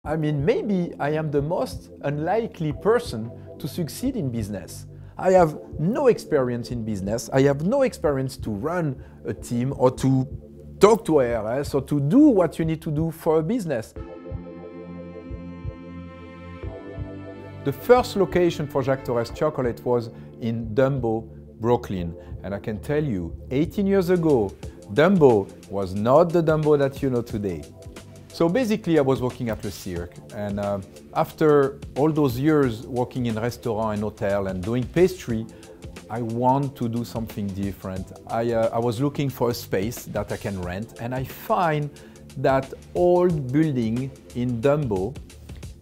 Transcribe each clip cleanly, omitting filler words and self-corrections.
I mean, maybe I am the most unlikely person to succeed in business. I have no experience in business. I have no experience to run a team or to talk to ARS or to do what you need to do for a business. The first location for Jacques Torres Chocolate was in Dumbo, Brooklyn. And I can tell you, 18 years ago, Dumbo was not the Dumbo that you know today. So basically, I was working at Le Cirque, and after all those years working in restaurant and hotel and doing pastry, I want to do something different. I was looking for a space that I can rent, and I find that old building in Dumbo,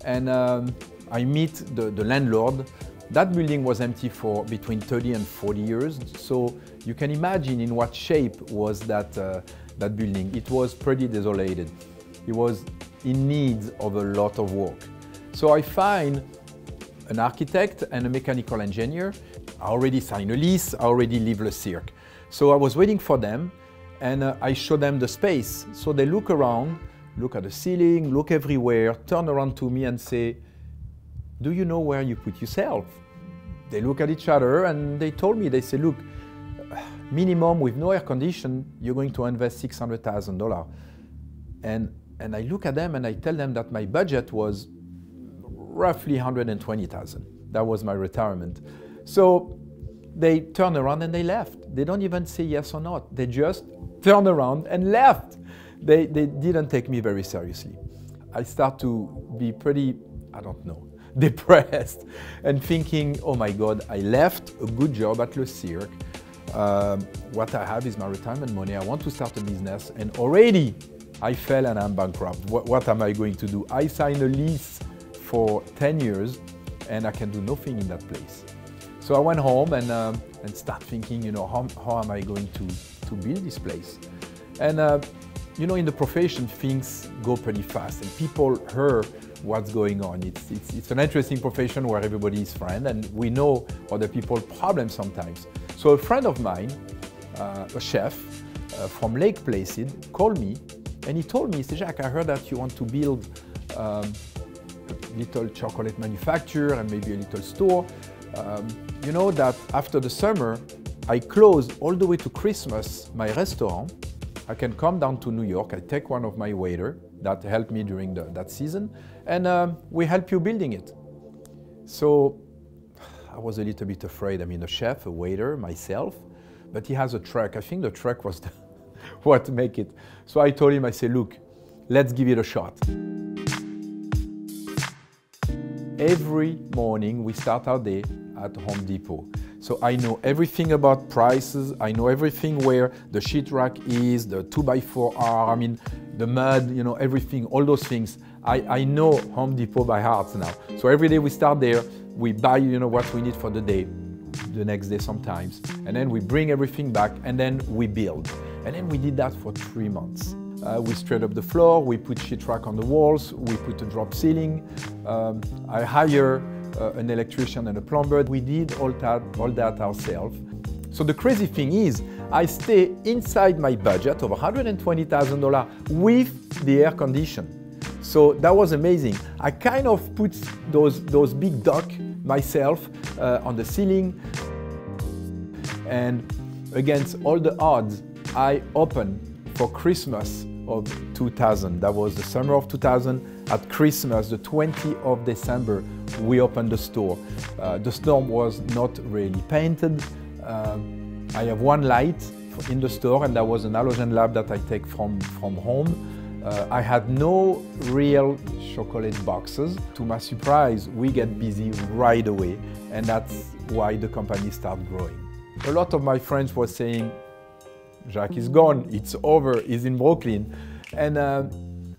and I meet the landlord. That building was empty for between 30 and 40 years, so you can imagine in what shape was that building. It was pretty desolated. It was in need of a lot of work. So I find an architect and a mechanical engineer. I already signed a lease, I already leave Le Cirque. So I was waiting for them, and I show them the space. So they look around, look at the ceiling, look everywhere, turn around to me and say, "Do you know where you put yourself?" They look at each other and they told me, they say, "Look, minimum with no air condition, you're going to invest $600,000. And I look at them and I tell them that my budget was roughly $120,000. That was my retirement. So they turned around and they left. They don't even say yes or not. They just turned around and left. They didn't take me very seriously. I start to be pretty, I don't know, depressed and thinking, oh my God, I left a good job at Le Cirque. What I have is my retirement money. I want to start a business, and already I fell and I'm bankrupt. What am I going to do? I signed a lease for 10 years and I can do nothing in that place. So I went home and start thinking, you know, how am I going to build this place? And you know, in the profession, things go pretty fast and people hear what's going on. It's an interesting profession where everybody is friend and we know other people's problems sometimes. So a friend of mine, a chef from Lake Placid, called me and he told me, he said, "Jacques, I heard that you want to build a little chocolate manufacturer and maybe a little store. You know that after the summer, I closed all the way to Christmas my restaurant. I can come down to New York, I take one of my waiters that helped me during that season, and we help you building it." So I was a little bit afraid. I mean, a chef, a waiter, myself, but he has a truck. I think the truck was what make it. So I told him, I said, "Look, let's give it a shot." Every morning we start our day at Home Depot. So I know everything about prices, I know everything where the sheet rack is, the 2x4 are, I mean, the mud, you know, everything, all those things. I know Home Depot by heart now. So every day we start there, we buy, you know, what we need for the day, the next day sometimes, and then we bring everything back and then we build. And then we did that for 3 months. We straight up the floor, we put sheet rack on the walls, we put a drop ceiling. I hire an electrician and a plumber. We did all that ourselves. So the crazy thing is, I stay inside my budget of $120,000 with the air condition. So that was amazing. I kind of put those big duck myself on the ceiling, and against all the odds, I opened for Christmas of 2000. That was the summer of 2000. At Christmas, the 20th of December, we opened the store. The store was not really painted. I have one light in the store, and that was an halogen lamp that I take from home. I had no real chocolate boxes. To my surprise, we get busy right away, and that's why the company started growing. A lot of my friends were saying, "Jacques is gone, it's over, he's in Brooklyn." And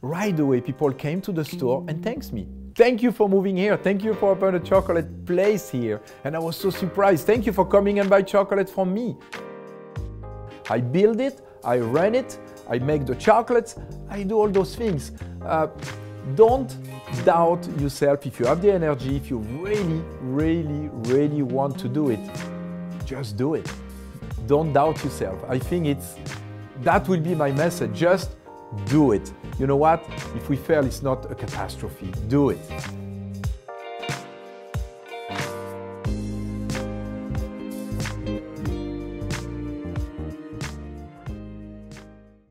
right away, people came to the store and thanked me. "Thank you for moving here. Thank you for opening a chocolate place here." And I was so surprised. "Thank you for coming and buy chocolate from me." I build it, I run it, I make the chocolates, I do all those things. Don't doubt yourself. If you have the energy, if you really want to do it, just do it. Don't doubt yourself. I think that will be my message. Just do it. You know what? If we fail, it's not a catastrophe. Do it.